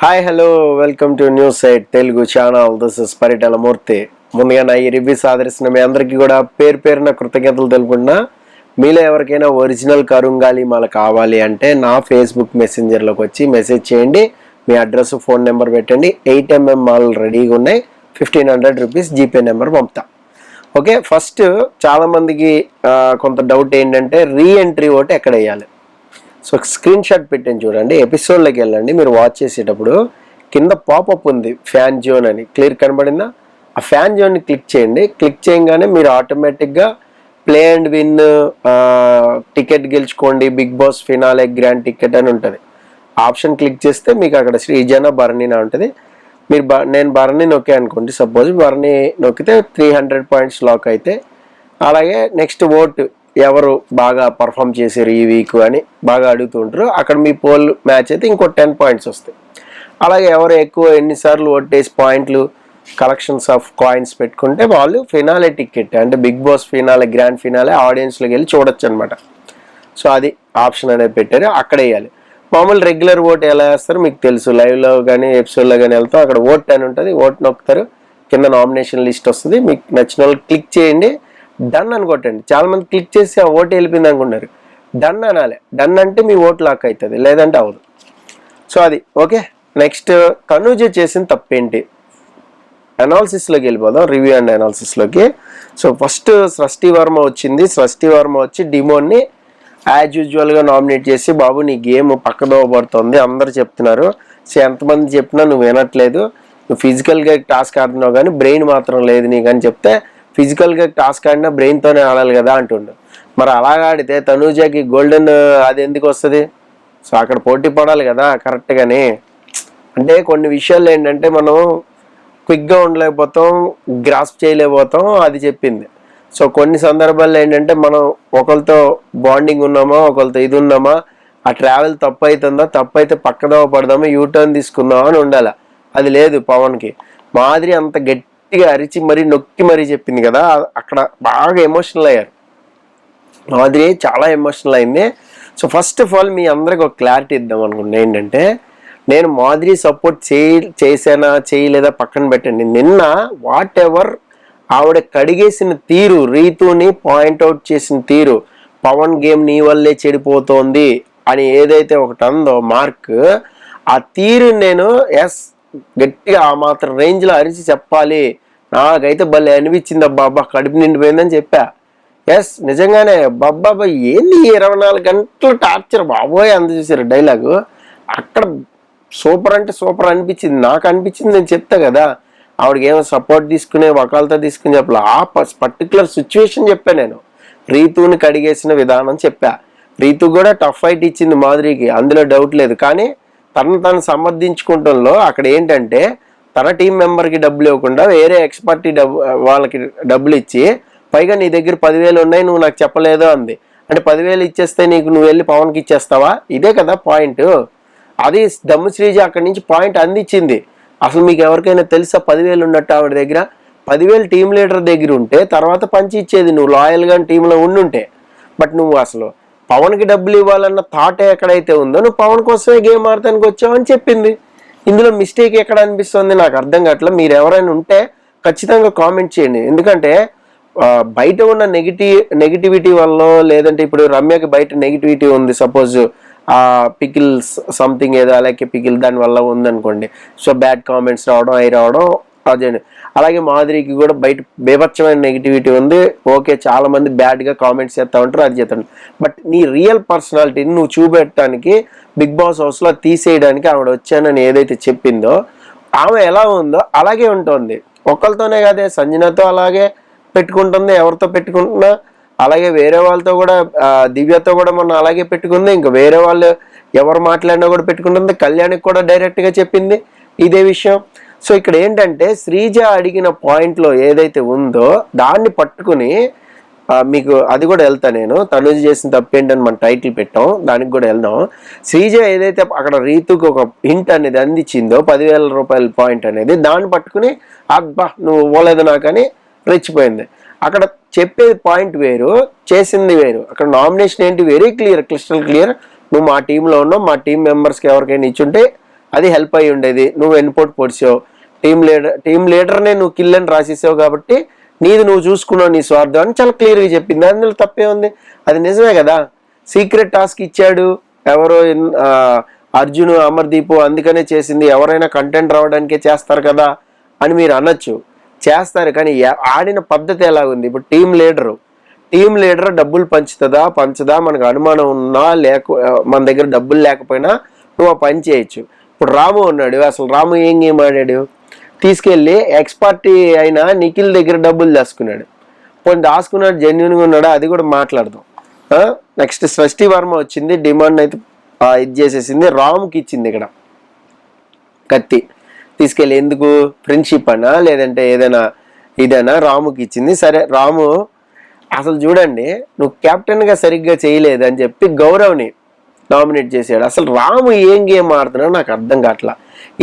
Hi hello welcome to news site Telugu channel. This is Paritala Murthy. ముందుగా నా ఈ రివ్యూస్ ఆదరిస్తున్న మీ అందరికీ కూడా పేరు పేరున కృతజ్ఞతలు తెలుపుకున్నా. మీలో ఎవరికైనా ఒరిజినల్ కరుంగాలి మాల కావాలి అంటే నా ఫేస్బుక్ మెసెంజర్లోకి వచ్చి మెసేజ్ చేయండి. మీ అడ్రస్ ఫోన్ నెంబర్ పెట్టండి. 8mm మాల్ రెడీగా ఉన్నాయి. 1500 రూపీస్ జీపే నెంబర్ పంపుతా. ఓకే, ఫస్ట్ చాలామందికి కొంత డౌట్ ఏంటంటే రీఎంట్రీ ఓటు ఎక్కడ వేయాలి. సో స్క్రీన్ షాట్ పెట్టాను చూడండి. ఎపిసోడ్లోకి వెళ్ళండి. మీరు వాచ్ చేసేటప్పుడు కింద పాపప్ ఉంది ఫ్యాన్ జోన్ అని, క్లియర్ కనబడిందా? ఆ ఫ్యాన్ జోన్ని క్లిక్ చేయండి. క్లిక్ చేయగానే మీరు ఆటోమేటిక్గా ప్లే అండ్ విన్, టికెట్ గెలుచుకోండి, Bigg Boss finale grand ticket అని ఉంటుంది. ఆప్షన్ క్లిక్ చేస్తే మీకు అక్కడ శ్రీజన భరణినా ఉంటుంది. మీరు నేను భరణి నొక్కే అనుకోండి. సపోజ్ భరణి నొక్కితే 300 పాయింట్స్ లాక్ అయితే, అలాగే నెక్స్ట్ ఓటు ఎవరు బాగా పర్ఫామ్ చేశారు ఈ వీక్ అని బాగా అడుగుతుంటారు. అక్కడ మీ పోల్ మ్యాచ్ అయితే ఇంకో 10 పాయింట్స్ వస్తాయి. అలాగే ఎవరు ఎక్కువ ఎన్నిసార్లు ఓటేసి పాయింట్లు కలెక్షన్స్ ఆఫ్ కాయిన్స్ పెట్టుకుంటే వాళ్ళు ఫినాలే టికెట్ అంటే Bigg Boss finale grand finale ఆడియన్స్లోకి వెళ్ళి చూడొచ్చు అనమాట. సో అది ఆప్షన్ అనేది పెట్టారు, అక్కడ వేయాలి. మామూలు రెగ్యులర్ ఓట్ ఎలా వేస్తారో మీకు తెలుసు. లైవ్లో కానీ ఎపిసోడ్లో కానీ వెళ్తాం, అక్కడ ఓట్ అని ఉంటుంది. ఓట్ నొక్కుతారు, కింద నామినేషన్ లిస్ట్ వస్తుంది. మీకు నచ్చిన వాళ్ళు క్లిక్ చేయండి, డన్ అని కొట్టండి. చాలా మంది క్లిక్ చేసి ఆ ఓటు వెళ్ళిపోయింది అనుకున్నారు. డన్ అనాలి. డన్ అంటే మీ ఓటు లాక్ అవుతుంది, లేదంటే అవదు. సో అది ఓకే. నెక్స్ట్ తనూజ చేసిన తప్పేంటి అనాలిసిస్లోకి వెళ్ళిపోదాం, రివ్యూ అండ్ అనాలిసిస్లోకి. సో ఫస్ట్ సృష్టి వర్మ వచ్చింది. సృష్టి వర్మ వచ్చి డిమోన్ని యాజ్ యూజువల్గా నామినేట్ చేసి, బాబు నీ గేమ్ పక్కదోవ పడుతుంది అందరు చెప్తున్నారు, సో ఎంతమంది చెప్పినా నువ్వు వినట్లేదు, నువ్వు ఫిజికల్గా టాస్క్ ఆడుతున్నావు కానీ బ్రెయిన్ మాత్రం లేదు నీకు అని చెప్తే, ఫిజికల్గా టాస్క్ ఆడినా బ్రెయిన్తోనే ఆడాలి కదా అంటుండు. మరి అలాగా ఆడితే తనూజకి గోల్డెన్ అది ఎందుకు వస్తుంది? సో అక్కడ పోటీ పడాలి కదా కరెక్ట్గానే. అంటే కొన్ని విషయాలు ఏంటంటే మనం క్విక్గా ఉండలేకపోతాం, గ్రాస్ప్ చేయలేకపోతాం, అది చెప్పింది. సో కొన్ని సందర్భాల్లో ఏంటంటే మనం ఒకరితో బాండింగ్ ఉన్నామా, ఒకరితో ఇది ఉన్నామా, ఆ ట్రావెల్ తప్పు అవుతుందా, తప్పు అయితే పక్కదోవ పడదామా, యూటర్న్ తీసుకుందామా అని ఉండాలి. అది లేదు పవన్కి. మాదిరి అంత గట్టిగా అరిచి మరీ నొక్కి మరీ చెప్పింది కదా, అక్కడ బాగా ఎమోషనల్ అయ్యారు. మాదిరి చాలా ఎమోషనల్ అయింది. సో ఫస్ట్ ఆఫ్ ఆల్ మీ అందరికి ఒక క్లారిటీ ఇద్దాం అనుకుంటున్నా. ఏంటంటే నేను మాదిరి సపోర్ట్ చేసానా చేయలేదా పక్కన పెట్టండి. నిన్న వాట్ ఎవర్ ఆవిడ కడిగేసిన తీరు, రీతుని పాయింట్అవుట్ చేసిన తీరు, పవన్ గేమ్ నీ వల్లే చెడిపోతోంది అని ఏదైతే ఒకటి అందో మార్క్, ఆ తీరు నేను గట్టిగా ఆ మాత్రం రేంజ్లో అరిచి చెప్పాలి. నాకైతే భలే అనిపించింది, అబ్బా కడుపు నిండిపోయిందని చెప్పా. నిజంగానే బాబా ఏంది 24 గంటలు టార్చర్ బాబోయ్ అంత చూసారు డైలాగు. అక్కడ సూపర్ అంటే సూపర్ అనిపించింది, నాకు అనిపించింది. నేను చెప్తా కదా, ఆవిడకి ఏమో సపోర్ట్ తీసుకునే వకాలతో తీసుకుని చెప్పలే, ఆ పర్టికులర్ సిచ్యువేషన్ చెప్పా నేను. రీతుని కడిగేసిన విధానం చెప్పా. రీతు కూడా టఫ్ ఫైట్ ఇచ్చింది మాధురికి, అందులో డౌట్ లేదు. కానీ తను సమర్థించుకుంటంలో అక్కడ ఏంటంటే తన టీం మెంబర్కి డబ్బులు ఇవ్వకుండా వేరే ఎక్స్పర్ట్ వాళ్ళకి డబ్బులు ఇచ్చి, పైగా నీ దగ్గర 10,000 ఉన్నాయి నువ్వు నాకు చెప్పలేదు అంది. అంటే 10,000 ఇచ్చేస్తే నువ్వు వెళ్ళి పవన్కి ఇచ్చేస్తావా? ఇదే కదా పాయింట్. అది దమ్ము శ్రీజ అక్కడి నుంచి పాయింట్ అందించింది. అసలు మీకు ఎవరికైనా తెలుసా 10,000 ఉన్నట్టు ఆవిడ దగ్గర? 10,000 టీం లీడర్ దగ్గర ఉంటే తర్వాత పంచి ఇచ్చేది నువ్వు లాయల్గా టీంలో ఉండుంటే. బట్ నువ్వు అసలు పవన్కి డబ్బులు ఇవ్వాలన్న థాట్ ఎక్కడైతే ఉందో నువ్వు పవన్ కోసమే గేమ్ ఆడటానికి వచ్చావని చెప్పింది. ఇందులో మిస్టేక్ ఎక్కడ అనిపిస్తుంది నాకు అర్థం కావట్లేదు. మీరు ఎవరైనా ఉంటే ఖచ్చితంగా కామెంట్ చేయండి. ఎందుకంటే బయట ఉన్న నెగిటివిటీ వల్ల, లేదంటే ఇప్పుడు రమ్యకి బయట నెగిటివిటీ ఉంది, సపోజ్ పికిల్ సంథింగ్ ఏదో అలాగే పికిల్ దానివల్ల ఉందనుకోండి. సో బ్యాడ్ కామెంట్స్ రావడం రావడం అదే. అలాగే మాధురికి కూడా బయట బేభత్సమైన నెగిటివిటీ ఉంది. ఓకే, చాలా మంది బ్యాడ్గా కామెంట్స్ చేస్తూ ఉంటారు, అది చేస్తాను. బట్ నీ రియల్ పర్సనాలిటీని నువ్వు చూపెట్టడానికి బిగ్ బాస్ హౌస్లో తీసేయడానికి ఆవిడ వచ్చానని ఏదైతే చెప్పిందో, ఆమె ఎలా ఉందో అలాగే ఉంటుంది. ఒకరితోనే కాదే, సంజనతో అలాగే పెట్టుకుంటుంది, ఎవరితో పెట్టుకుంటున్నా అలాగే, వేరే వాళ్ళతో కూడా దివ్యతో కూడా మొన్న అలాగే పెట్టుకుంది. ఇంకా వేరే వాళ్ళు ఎవరు మాట్లాడినా కూడా పెట్టుకుంటుంది. కళ్యాణ్కి కూడా డైరెక్ట్గా చెప్పింది ఇదే విషయం. సో ఇక్కడ ఏంటంటే శ్రీజ అడిగిన పాయింట్లో ఏదైతే ఉందో దాన్ని పట్టుకుని మీకు అది కూడా వెళ్తా నేను. తనుజ చేసిన తప్పేంటని మనం టైటిల్ పెట్టాం, దానికి కూడా వెళ్దాం. శ్రీజ ఏదైతే అక్కడ రీతుకు ఒక హింట్ అనేది అందించిందో 10,000 రూపాయల పాయింట్ అనేది, దాన్ని పట్టుకుని అబ్బా నువ్వు ఇవ్వలేదు నాకని రెచ్చిపోయింది. అక్కడ చెప్పేది పాయింట్ వేరు, చేసింది వేరు. అక్కడ నామినేషన్ ఏంటి వెరీ క్లియర్, క్రిస్టల్ క్లియర్. నువ్వు మా టీంలో ఉన్నావు, మా టీం మెంబర్స్కి ఎవరికైనా ఇచ్చుంటే అది హెల్ప్ అయ్యి ఉండేది. నువ్వు ఎన్పోర్ట్ పొడిచావు, టీం లీడర్నే నువ్వు కిల్ అని రాసేసావు కాబట్టి నీది నువ్వు చూసుకున్నావు, నీ స్వార్థం అని చాలా క్లియర్గా చెప్పింది. అందులో తప్పే ఉంది, అది నిజమే కదా. సీక్రెట్ టాస్క్ ఇచ్చాడు ఎవరో అర్జున్ అమర్దీప్, అందుకనే చేసింది. ఎవరైనా కంటెంట్ రావడానికే చేస్తారు కదా అని మీరు అనొచ్చు, చేస్తారు. కానీ ఆడిన పద్ధతి ఎలాగుంది? ఇప్పుడు టీం లీడర్ డబ్బులు పంచదా మనకు అనుమానం ఉన్నా మన దగ్గర డబ్బులు లేకపోయినా నువ్వు ఆ పని చేయొచ్చు. ఇప్పుడు రాము ఉన్నాడు, అసలు రాము ఏం గేమ్ ఆడాడు? తీసుకెళ్ళి ఎక్స్పర్టీ అయినా నిఖిల్ దగ్గర డబ్బులు దాచుకున్నాడు. పోనీ దాచుకున్నాడు, జెన్యున్గా ఉన్నాడా, అది కూడా మాట్లాడదాం. నెక్స్ట్ సృష్టి వర్మ వచ్చింది, డిమాండ్ అయితే ఇది చేసేసింది, రాముకి ఇచ్చింది ఇక్కడ కత్తి తీసుకెళ్ళి. ఎందుకు? ఫ్రెండ్షిప్ అనా లేదంటే ఏదైనా రాముకి ఇచ్చింది. సరే, రాము అసలు చూడండి, నువ్వు కెప్టెన్గా సరిగ్గా చేయలేదు అని చెప్పి గౌరవ్ని నామినేట్ చేశాడు. అసలు రాము ఏం గేమ్ ఆడుతున్నాడు నాకు అర్థం కావట్లా.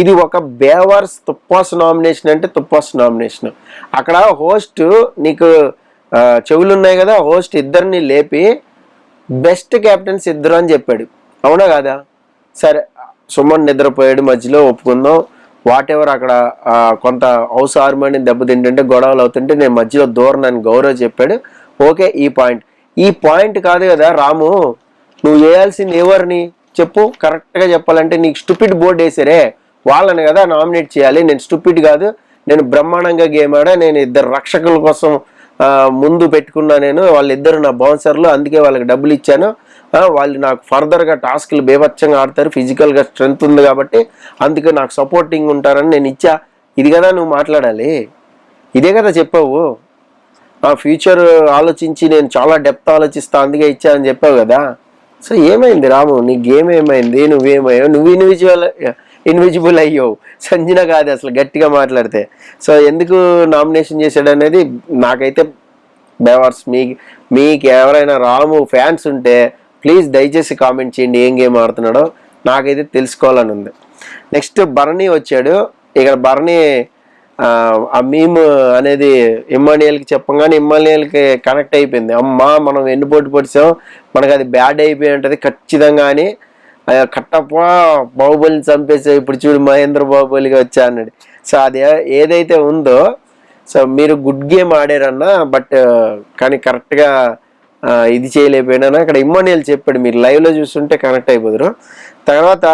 ఇది ఒక బేవర్స్ తుప్పాస్ నామినేషన్ అంటే తుప్పాస్ నామినేషన్. అక్కడ హోస్ట్ నీకు చెవులు ఉన్నాయి కదా, హోస్ట్ ఇద్దరిని లేపి బెస్ట్ కెప్టెన్స్ ఇద్దరు అని చెప్పాడు, అవునా కదా? సరే, సుమన్ నిద్రపోయాడు మధ్యలో, ఒప్పుకుందాం. వాట్ ఎవర్, అక్కడ కొంత హౌస్ హార్మోని దెబ్బతింటుంటే గొడవలు అవుతుంటే నేను మధ్యలో దూరనని గౌరవ్ చెప్పాడు. ఓకే, ఈ పాయింట్ కాదు కదా రాము. నువ్వు చేయాల్సింది ఎవరిని చెప్పు? కరెక్ట్గా చెప్పాలంటే నీకు స్టూపిడ్ బోర్డు వేసారే వాళ్ళని కదా నామినేట్ చేయాలి. నేను స్టూపిడ్ కాదు, నేను బ్రహ్మాండంగా గేమ్ ఆడా, నేను ఇద్దరు రక్షకుల కోసం ముందు పెట్టుకున్నా, వాళ్ళిద్దరు నా బౌన్సర్లు, అందుకే వాళ్ళకి డబ్బులు ఇచ్చాను. వాళ్ళు నాకు ఫర్దర్గా టాస్క్లు బేభత్సంగా ఆడతారు, ఫిజికల్గా స్ట్రెంగ్త్ ఉంది కాబట్టి అందుకే నాకు సపోర్టింగ్ ఉంటారని నేను ఇచ్చా. ఇది కదా నువ్వు మాట్లాడాలి, ఇదే కదా చెప్పావు. ఫ్యూచర్ ఆలోచించి నేను చాలా డెప్త్ ఆలోచిస్తా అందుకే ఇచ్చా అని చెప్పావు కదా. సో ఏమైంది రాము, నీ గేమ్ ఏమైంది? నువ్వేమయ్యావు? నువ్వు ఇన్విజిబుల్ అయ్యావు, సంజన కాదు అసలు గట్టిగా మాట్లాడితే. సో ఎందుకు నామినేషన్ చేశాడు అనేది నాకైతే బేవర్స్. మీకు ఎవరైనా రాము ఫ్యాన్స్ ఉంటే ప్లీజ్ దయచేసి కామెంట్ చేయండి ఏం గేమ్ ఆడుతున్నాడో, నాకైతే తెలుసుకోవాలని ఉంది. నెక్స్ట్ భరణి వచ్చాడు. ఇక్కడ భరణి ఆ మీమ్ అనేది ఇమ్మానియల్కి చెప్పగానే ఇమ్మానియల్కి కనెక్ట్ అయిపోయింది. అమ్మా మనం ఎన్ని పోటీ పొడిచాం, మనకు అది బ్యాడ్ అయిపోయి ఉంటుంది ఖచ్చితంగా అని. కట్టప్ప బాహుబలిని చంపేసావు, ఇప్పుడు చూడు మహేంద్ర బాహుబలిగా వచ్చా అన్నాడు. సో అది ఏదైతే ఉందో, సో మీరు గుడ్ గేమ్ ఆడారన్నా, బట్ కానీ కరెక్ట్గా ఇది చేయలేకపోయినా అక్కడ ఇమ్మానియల్ చెప్పాడు. మీరు లైవ్లో చూస్తుంటే కనెక్ట్ అయిపోదురు. తర్వాత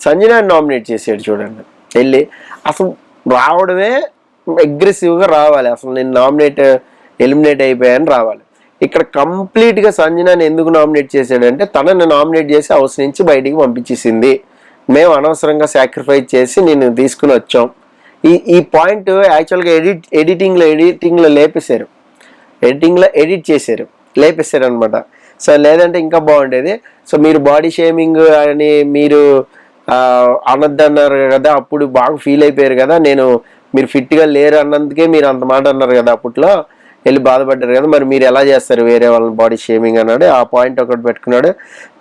సంజనాని నామినేట్ చేసాడు చూడండి వెళ్ళి. అసలు రావడమే అగ్రెసివ్గా రావాలి, అసలు నేను ఎలిమినేట్ అయిపోయాను రావాలి. ఇక్కడ కంప్లీట్గా సంజనాని ఎందుకు నామినేట్ చేశాడంటే తనని నామినేట్ చేసి హౌస్ నుంచి బయటికి పంపించేసింది. మేము అనవసరంగా సాక్రిఫైస్ చేసి నేను తీసుకుని వచ్చాం. ఈ పాయింట్ యాక్చువల్గా ఎడిటింగ్లో లేపేశారు, ఎడిట్ చేశారు, లేపేశారు అనమాట. సో లేదంటే ఇంకా బాగుండేది. సో మీరు బాడీ షేమింగ్ అని మీరు అనొద్దన్నారు కదా, అప్పుడు బాగా ఫీల్ అయిపోయారు కదా, మీరు ఫిట్గా లేరు అన్నందుకే మీరు అంత మాట అన్నారు కదా, అప్పట్లో వెళ్ళి బాధపడ్డారు కదా, మరి మీరు ఎలా చేస్తారు వేరే వాళ్ళని బాడీ షేమింగ్ అన్నాడు. ఆ పాయింట్ ఒకటి పెట్టుకున్నాడు.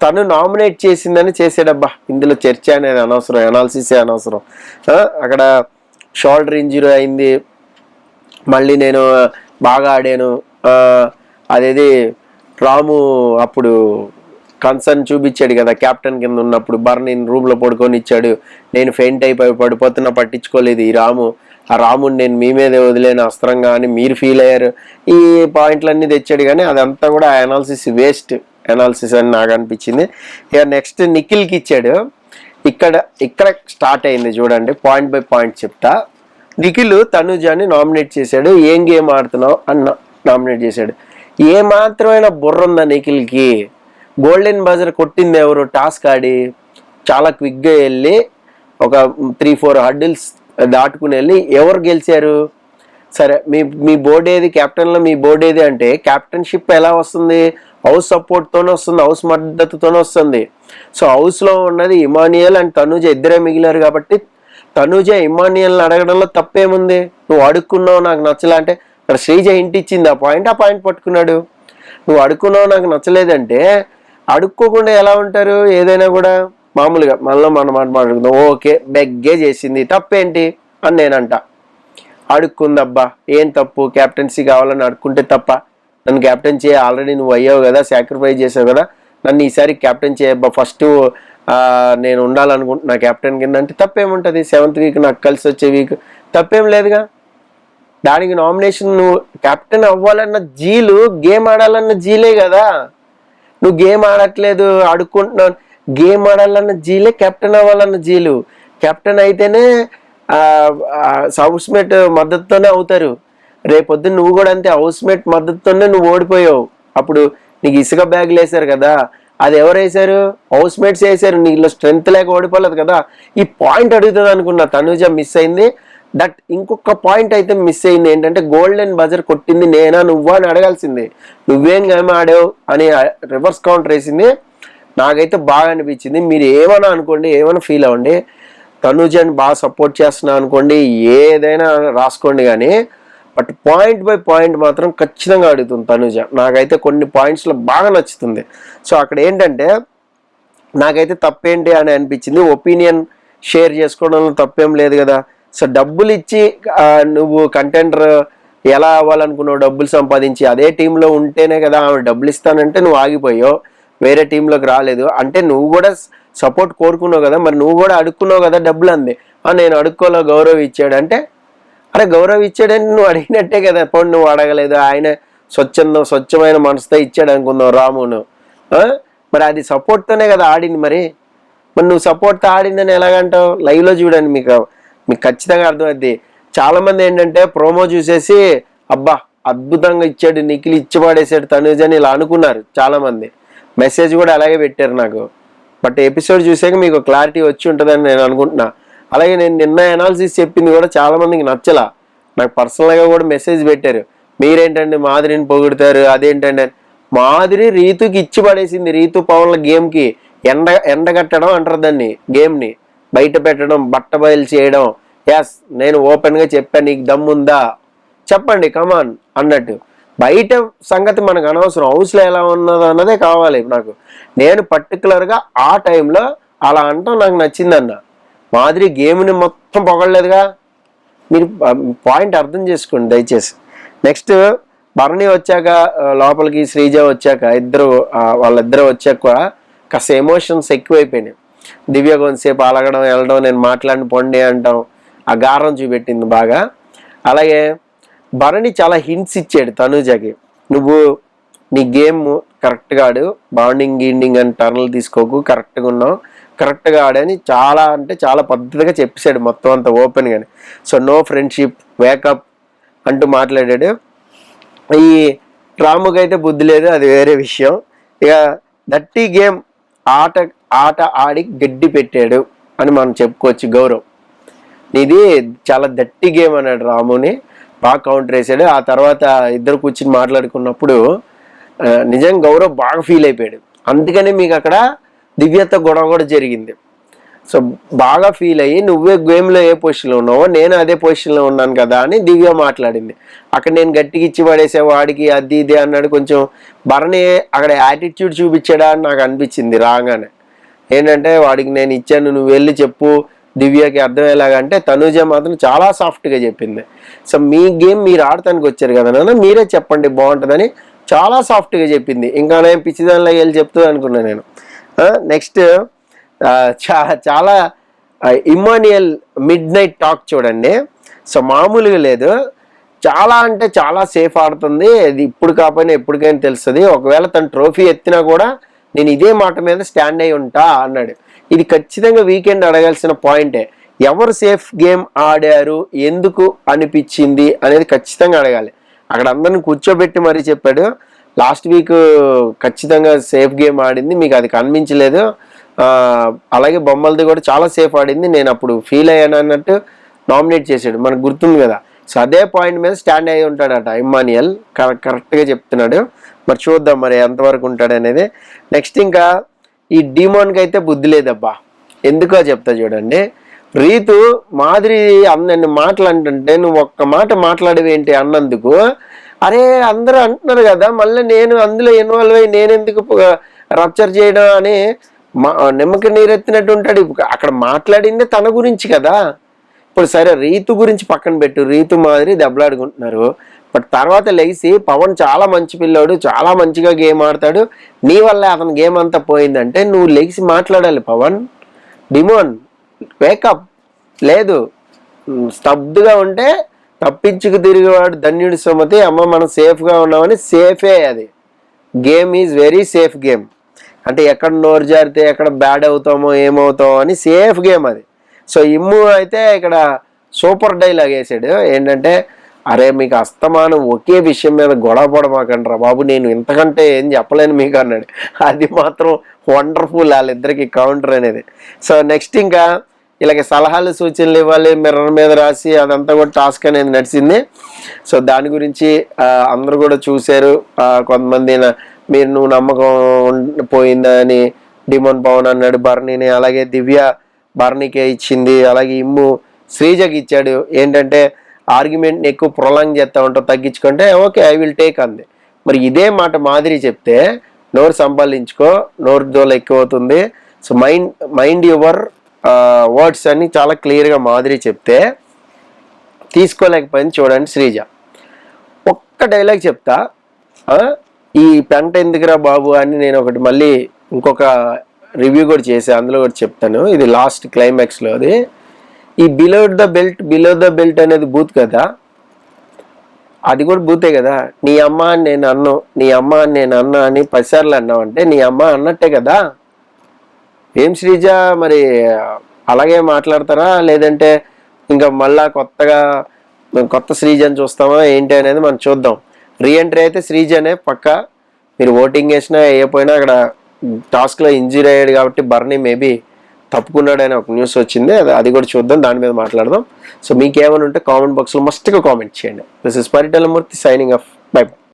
తను నామినేట్ చేసిందని చేసాడబ్బా, ఇందులో చర్చ అనేది అనవసరం, అనాలిసిసే అనవసరం. అక్కడ షోల్డర్ ఇంజరీ అయింది, మళ్ళీ నేను బాగా ఆడాను, అదేది రాము అప్పుడు కన్సర్న్ చూపించాడు కదా క్యాప్టెన్ కింద ఉన్నప్పుడు, బర్నీని రూమ్లో పడుకొని ఇచ్చాడు, నేను ఫెయింట్ అయిపోయి పడిపోతున్నా పట్టించుకోలేదు ఈ రాము, ఆ రాముని నేను మీ మీదే వదిలేను అస్త్రంగా అని మీరు ఫీల్ అయ్యారు. ఈ పాయింట్లన్నీ తెచ్చాడు, కానీ అదంతా కూడా అనాలిసిస్ వేస్ట్ అనాలిసిస్ అని నాకు అనిపించింది. ఇక నెక్స్ట్ నిఖిల్కి ఇచ్చాడు. ఇక్కడ స్టార్ట్ అయింది చూడండి, పాయింట్ బై పాయింట్ చెప్తా. నిఖిల్ తనుజాని నామినేట్ చేశాడు, ఏం గేమ్ ఆడుతున్నావు అని నామినేట్ చేశాడు. ఏ మాత్రమైన బుర్ర ఉందా నిఖిల్కి? గోల్డెన్ బజర్ కొట్టింది ఎవరు? టాస్క్ ఆడి చాలా క్విక్గా వెళ్ళి ఒక 3-4 హర్డిల్స్ దాటుకుని వెళ్ళి ఎవరు గెలిచారు? సరే, మీ బోర్డు ఏది? క్యాప్టెన్లో మీ బోర్డు ఏది అంటే క్యాప్టెన్షిప్ ఎలా వస్తుంది? హౌస్ సపోర్ట్తోనే వస్తుంది, హౌస్ మద్దతుతోనే వస్తుంది. సో హౌస్లో ఉన్నది ఇమానియల్ అండ్ తనూజ ఇద్దరే మిగిలారు కాబట్టి తనూజ ఇమానియల్ని అడగడంలో తప్పేముంది? నువ్వు అడుక్కున్నావు నాకు నచ్చలే అంటే ఇక్కడ శ్రీజ ఇంటి ఇచ్చింది, ఆ పాయింట్ పట్టుకున్నాడు. నువ్వు అడుక్కున్నావు నాకు నచ్చలేదంటే అడుక్కోకుండా ఎలా ఉంటారు? ఏదైనా కూడా మామూలుగా మనలో మన మాట మాట్లాడుకుందాం, ఓకే బెగ్గే చేసింది తప్పేంటి అని నేనంట. అడుక్కుందబ్బా, ఏం తప్పు? క్యాప్టెన్సీ కావాలని అడుక్కుంటే తప్ప? నన్ను క్యాప్టెన్ చేయ, ఆల్రెడీ నువ్వు అయ్యావు కదా, సాక్రిఫైస్ చేసావు కదా, నన్ను ఈసారి క్యాప్టెన్ చేయబ్బా, ఫస్ట్ నేను ఉండాలనుకుంటున్నా కెప్టెన్ కింద అంటే తప్పేముంటుంది? 7th వీక్ నాకు కలిసి వచ్చే వీక్ తప్పేం లేదుగా. దానికి నామినేషన్ నువ్వు కెప్టెన్ అవ్వాలన్న జీలు గేమ్ ఆడాలన్న జీలే కదా. నువ్వు గేమ్ ఆడట్లేదు ఆడుకుంటున్నావు, గేమ్ ఆడాలన్న జీలే కెప్టెన్ అవ్వాలన్న జీలు. కెప్టెన్ అయితేనే హౌస్మేట్ మద్దతుతోనే అవుతారు. రేపొద్దున నువ్వు కూడా అంతే, హౌస్మేట్ మద్దతుతోనే నువ్వు ఓడిపోయావు. అప్పుడు నీకు ఇసుక బ్యాగులు వేసారు కదా, అది ఎవరు వేసారు? హౌస్మేట్స్ వేసారు. నీలో స్ట్రెంత్ లేక ఓడిపోలేదు కదా. ఈ పాయింట్ అడుగుతుంది అనుకున్నా, తనుజ మిస్ అయింది. దట్ ఇంకొక పాయింట్ అయితే మిస్ అయింది ఏంటంటే, గోల్డెన్ బజర్ కొట్టింది నేనా నువ్వా అని అడగాల్సింది. నువ్వేం గేమ్ ఆడావు అని రివర్స్ కౌంటర్ వేసింది. నాకైతే బాగా అనిపించింది. మీరు ఏమైనా అనుకోండి, ఏమైనా ఫీల్ అవ్వండి, తనుజని బాగా సపోర్ట్ చేస్తున్నా అనుకోండి, ఏదైనా రాసుకోండి, కానీ బట్ పాయింట్ బై పాయింట్ మాత్రం ఖచ్చితంగా అడుగుతుంది తనుజ. నాకైతే కొన్ని పాయింట్స్లో బాగా నచ్చుతుంది. సో అక్కడ ఏంటంటే నాకైతే తప్పేంటి అని అనిపించింది. ఒపీనియన్ షేర్ చేసుకోవడంలో తప్పేం లేదు కదా. సో డబ్బులు ఇచ్చి నువ్వు కంటెండర్ ఎలా అవ్వాలనుకున్నావు, డబ్బులు సంపాదించి అదే టీంలో ఉంటేనే కదా ఆమె డబ్బులు ఇస్తానంటే నువ్వు ఆగిపోయావు, వేరే టీంలోకి రాలేదు. అంటే నువ్వు కూడా సపోర్ట్ కోరుకున్నావు కదా, మరి నువ్వు కూడా అడుక్కున్నావు కదా డబ్బులు. అంది నేను అడుక్కోలో గౌరవ్ ఇచ్చాడు అంటే, అరే గౌరవ్ ఇచ్చాడని నువ్వు అడిగినట్టే కదా. పోనీ నువ్వు అడగలేదు, ఆయన స్వచ్ఛమైన మనసుతో ఇచ్చాడు అనుకున్నావు రామును. మరి అది సపోర్ట్తోనే కదా ఆడింది. మరి నువ్వు సపోర్ట్తో ఆడిందని ఎలాగంటావు? లైవ్లో చూడండి, మీకు ఖచ్చితంగా అర్థమైంది. చాలామంది ఏంటంటే ప్రోమో చూసేసి అబ్బా అద్భుతంగా ఇచ్చాడు నిఖిల్, ఇచ్చి పడేసాడు తనుజ్ అని ఇలా అనుకున్నారు చాలామంది. మెసేజ్ కూడా అలాగే పెట్టారు నాకు. బట్ ఎపిసోడ్ చూసాక మీకు క్లారిటీ వచ్చి ఉంటుందని నేను అనుకుంటున్నా. అలాగే నేను నిన్న అనాలిసిస్ చెప్పింది కూడా చాలామందికి నచ్చలా. నాకు పర్సనల్గా కూడా మెసేజ్ పెట్టారు, మీరేంటండి మాధురిని పొగుడుతారు అదేంటండి. మాధురి రీతుకి ఇచ్చి పడేసింది. రీతు పవన్ల గేమ్కి ఎండగట్టడం అంటారు దాన్ని. గేమ్ని బయట పెట్టడం, బట్ట బయలు చేయడం. ఎస్, నేను ఓపెన్గా చెప్పాను, నీకు దమ్ముందా చెప్పండి కమాన్ అన్నట్టు. బయట సంగతి మనకు అనవసరం, హౌస్లో ఎలా ఉన్నదో అన్నదే కావాలి నాకు. నేను పర్టికులర్గా ఆ టైంలో అలా అంటాం నాకు నచ్చిందన్న. మాధురి గేమ్ని మొత్తం పొగడలేదుగా. మీరు పాయింట్ అర్థం చేసుకోండి దయచేసి. నెక్స్ట్ భరణి వచ్చాక లోపలికి, శ్రీజ వచ్చాక వాళ్ళిద్దరు వచ్చాక కాస్త ఎమోషన్స్ ఎక్కువైపోయినాయి. దివ్య కొంతసేపు అలగడం, వెళ్ళడం, నేను మాట్లాడిన పొండి అంటాం, ఆ గారం చూపెట్టింది బాగా. అలాగే భరణి చాలా హింట్స్ ఇచ్చాడు తనుజకి, నువ్వు నీ గేమ్ కరెక్ట్గా ఆడు, బాండింగ్ గీండింగ్ అని టర్న్లు తీసుకోకు, కరెక్ట్గా ఉన్నావు, కరెక్ట్గా ఆడని చాలా అంటే చాలా పద్ధతిగా చెప్పేశాడు మొత్తం అంతా ఓపెన్గానే. సో నో ఫ్రెండ్షిప్, వేకప్ అంటూ మాట్లాడాడు. ఈ రాముకి అయితే బుద్ధి లేదు, అది వేరే విషయం. ఇక దట్టి గేమ్ ఆట ఆడి గడ్డి పెట్టాడు అని మనం చెప్పుకోవచ్చు. గౌరవ్ నీది చాలా దట్టి గేమ్ అన్నాడు రాముని, బాగా కౌంటర్ వేసాడు. ఆ తర్వాత ఇద్దరు కూర్చుని మాట్లాడుకున్నప్పుడు నిజంగా గౌరవ్ బాగా ఫీల్ అయిపోయాడు. అందుకనే మీకు అక్కడ దివ్యతో గొడవ కూడా జరిగింది. సో బాగా ఫీల్ అయ్యి, నువ్వే గేమ్లో ఏ పొజిషన్లో ఉన్నావో నేను అదే పొజిషన్లో ఉన్నాను కదా అని దివ్య మాట్లాడింది. అక్కడ నేను గట్టిగా ఇచ్చి పడేసే వాడికి అది ఇది అన్నాడు. కొంచెం భరణి అక్కడ యాటిట్యూడ్ చూపించాడా అని నాకు అనిపించింది రాగానే. ఏంటంటే వాడికి నేను ఇచ్చాను, నువ్వు వెళ్ళి చెప్పు దివ్యకి అర్థమయ్యేలాగంటే, తనుజ మాత్రం చాలా సాఫ్ట్గా చెప్పింది. సో మీ గేమ్ మీరు ఆడటానికి వచ్చారు కదా నాన్న, మీరే చెప్పండి బాగుంటుందని చాలా సాఫ్ట్గా చెప్పింది. ఇంకా నేను పిచ్చిదానిలో వెళ్ళి చెప్తుంది అనుకున్నాను నేను. నెక్స్ట్ చాలా ఇమాన్యుయల్ మిడ్ నైట్ టాక్ చూడండి. సో మామూలుగా లేదు, చాలా అంటే చాలా సేఫ్ ఆడుతుంది. అది ఇప్పుడు కాకపోయినా ఎప్పటికైనా తెలుస్తుంది. ఒకవేళ తను ట్రోఫీ ఎత్తినా కూడా నేను ఇదే మాట మీద స్టాండ్ అయి ఉంటా అన్నాడు. ఇది ఖచ్చితంగా వీకెండ్ అడగాల్సిన పాయింటే. ఎవరు సేఫ్ గేమ్ ఆడారు, ఎందుకు అనిపించింది అనేది ఖచ్చితంగా అడగాలి. అక్కడ అందరిని కూర్చోబెట్టి మరీ చెప్పాడు. లాస్ట్ వీక్ ఖచ్చితంగా సేఫ్ గేమ్ ఆడింది, మీకు అది కనిపించలేదు. అలాగే బొమ్మలది కూడా చాలా సేఫ్ ఆడింది, నేను అప్పుడు ఫీల్ అయ్యాను అన్నట్టు నామినేట్ చేశాడు, మనకు గుర్తుంది కదా. సో అదే పాయింట్ మీద స్టాండ్ అయ్యి ఉంటాడట ఇమ్మాన్యుయల్. కరెక్ట్గా చెప్తున్నాడు. మరి చూద్దాం మరి ఎంతవరకు ఉంటాడు అనేది. నెక్స్ట్ ఇంకా ఈ డిమోన్కి అయితే బుద్ధి లేదబ్బా. ఎందుకో చెప్తా చూడండి. రీతు మాధురి నన్ను మాట్లాడుతుంటే నువ్వు ఒక్క మాట మాట్లాడేవేంటి అన్నందుకు, అరే అందరూ అంటున్నారు కదా మళ్ళీ నేను అందులో ఇన్వాల్వ్ అయ్యి నేనెందుకు రప్చర్ చేయడం అని నిమ్మకి నీరెత్తినట్టు ఉంటాడు. అక్కడ మాట్లాడిందే తన గురించి కదా. ఇప్పుడు సరే రీతు గురించి పక్కన పెట్టు, రీతు మాదిరి దెబ్బలాడుకుంటున్నారు. బట్ తర్వాత లేచి పవన్ చాలా మంచి పిల్లోడు, చాలా మంచిగా గేమ్ ఆడతాడు, నీ వల్లే అతని గేమ్ అంతా పోయిందంటే నువ్వు లేచి మాట్లాడాలి. Pawan demon wake up. లేదు, స్తబ్దుగా ఉంటే తప్పించుకు తిరిగేవాడు ధన్యుడి సుమతి. అమ్మ మనం సేఫ్గా ఉన్నామని. సేఫే అది. Game is very safe game. అంటే ఎక్కడ నోరు జారితే ఎక్కడ బ్యాడ్ అవుతామో ఏమవుతామో అని సేఫ్ గేమ్ అది. సో ఇమ్ము అయితే ఇక్కడ సూపర్ డైలాగ్ వేసాడు ఏంటంటే, అరే మీకు అస్తమానం ఒకే విషయం మీద గొడవ పడమాకండ్రా బాబు, నేను ఇంతకంటే ఏం చెప్పలేను మీకు అన్నాడు. అది మాత్రం వండర్ఫుల్ వాళ్ళిద్దరికి కౌంటర్ అనేది. సో నెక్స్ట్ ఇంకా ఇలాగ సలహాలు సూచనలు ఇవ్వాలి, మిర్రర్ మీద రాసి అదంతా కూడా టాస్క్ అనేది నడిచింది. సో దాని గురించి అందరూ కూడా చూశారు. కొంతమంది మీరు నువ్వు నమ్మకం పోయిందా అని డిమోన్ పవన్ అన్నాడు బర్నీని. అలాగే దివ్య బర్నీకే ఇచ్చింది. అలాగే ఇమ్ము శ్రీజకి ఇచ్చాడు. ఏంటంటే ఆర్గ్యుమెంట్ని ఎక్కువ ప్రొలాంగ్ చేస్తూ ఉంటావు, తగ్గించుకుంటే ఓకే ఐ విల్ టేక్ అంది. మరి ఇదే మాట మాదిరి చెప్తే నోరు సంపాదించుకో, నోరు దోల ఎక్కువ అవుతుంది. సో మైండ్ యువర్ వర్డ్స్ అని చాలా క్లియర్గా మాదిరి చెప్తే తీసుకోలేకపోయింది. చూడండి శ్రీజ ఒక్క డైలాగ్ చెప్తా, ఈ పెంట ఎందుకురా బాబు అని నేను ఒకటి మళ్ళీ ఇంకొక రివ్యూ కూడా చేసా, అందులో కూడా చెప్తాను. ఇది లాస్ట్ క్లైమాక్స్లో. అది ఈ బిలో ద బెల్ట్ అనేది బూత్ కదా, అది కూడా బూతే కదా. నీ అమ్మ అని నేను అన్నా, నీ అమ్మ అని నేను అన్నా అని 10 సార్లు అన్నావంటే నీ అమ్మ అన్నట్టే కదా. ఏం శ్రీజ మరి అలాగే మాట్లాడతారా, లేదంటే ఇంకా మళ్ళా కొత్త శ్రీజని చూస్తామా ఏంటి అనేది మనం చూద్దాం. రీఎంట్రీ అయితే శ్రీజనే పక్క. మీరు ఓటింగ్ వేసినా వేయపోయినా అక్కడ టాస్క్లో ఇంజూరీ అయ్యాడు కాబట్టి బర్నీ మేబీ తప్పుకున్నాడని ఒక న్యూస్ వచ్చింది. అది కూడా చూద్దాం, దాని మీద మాట్లాడదాం. సో మీకు ఏమైనా ఉంటే కామెంట్ బాక్స్లో మస్ట్గా కామెంట్ చేయండి. This is Paritala Murthy signing off. By.